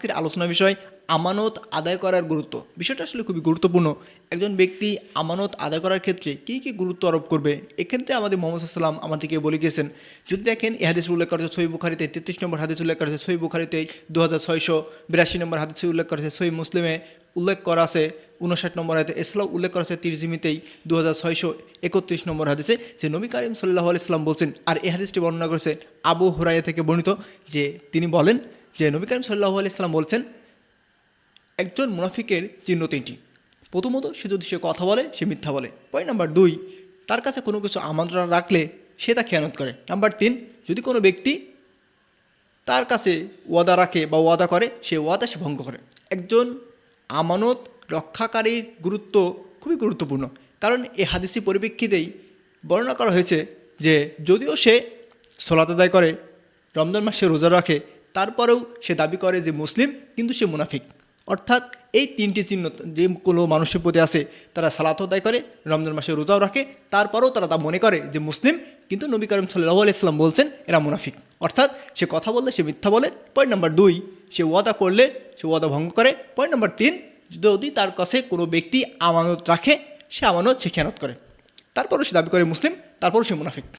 আজকের আলোচনা বিষয় আমানত আদায় করার গুরুত্ব। বিষয়টা আসলে খুবই গুরুত্বপূর্ণ। একজন ব্যক্তি আমানত আদায় করার ক্ষেত্রে কী কী গুরুত্ব আরোপ করবে, এক্ষেত্রে আমাদের মোহাম্মদ সাল্লাম আমাদেরকে বলে গিয়েছেন। যদি দেখেন এই হাদিস উল্লেখ করেছে সহিহ বুখারীতে 33 নম্বর হাদিস উল্লেখ করেছে, সহিহ বুখারীতে 2682 নম্বর হাদিস উল্লেখ করেছে, সহিহ মুসলিমে উল্লেখ করা আছে 59 নম্বর হাদিসে, এছাড়াও উল্লেখ করা আছে তিরমিজিতেই 2631 নম্বর হাদিসে, যে নবী করিম সাল্লাল্লাহু আলাইহি সাল্লাম বলছেন। আর এই হাদিসটি বর্ণনা করেছে আবু হুরায়রা থেকে বর্ণিত, যে তিনি বলেন যে নবী করিম সাল্লাল্লাহু আলাইহি সাল্লাম বলছেন, একজন মুনাফিকের চিহ্ন তিনটি। প্রথমত, সে যদি সে কথা বলে সে মিথ্যা বলে। পয়েন্ট নাম্বার 2, তার কাছে কোনো কিছু আমানত রাখলে সে তা খেয়ানত করে। নাম্বার 3, যদি কোনো ব্যক্তি তার কাছে ওয়াদা রাখে বা ওয়াদা করে, সে ওয়াদা সে ভঙ্গ করে। একজন আমানত রক্ষাকারীর গুরুত্ব খুবই গুরুত্বপূর্ণ, কারণ এই হাদিসি পরিপ্রেক্ষিতেই বর্ণনা করা হয়েছে যে যদিও সে সালাত আদায় করে, রমজান মাসে রোজা রাখে, তারপরেও সে দাবি করে যে মুসলিম, কিন্তু সে মুনাফিক। অর্থাৎ এই তিনটি চিহ্ন যে কোনো মানুষের প্রতি আছে, তারা সালাত আদায় করে, রমজান মাসে রোজাও রাখে, তারপরেও তারা তা মনে করে যে মুসলিম, কিন্তু নবী করিম সাল্লাল্লাহু আলাইহি সাল্লাম বলছেন এরা মুনাফিক। অর্থাৎ সে কথা বললে সে মিথ্যা বলে। পয়েন্ট নাম্বার 2, সে ওয়াদা করলে সে ওয়াদা ভঙ্গ করে। পয়েন্ট নাম্বার 3, যদি তার কাছে কোনো ব্যক্তি আমানত রাখে, সে আমানত সে খেয়ানত করে, তারপরও সে দাবি করে মুসলিম, তারপরও সে মুনাফিক।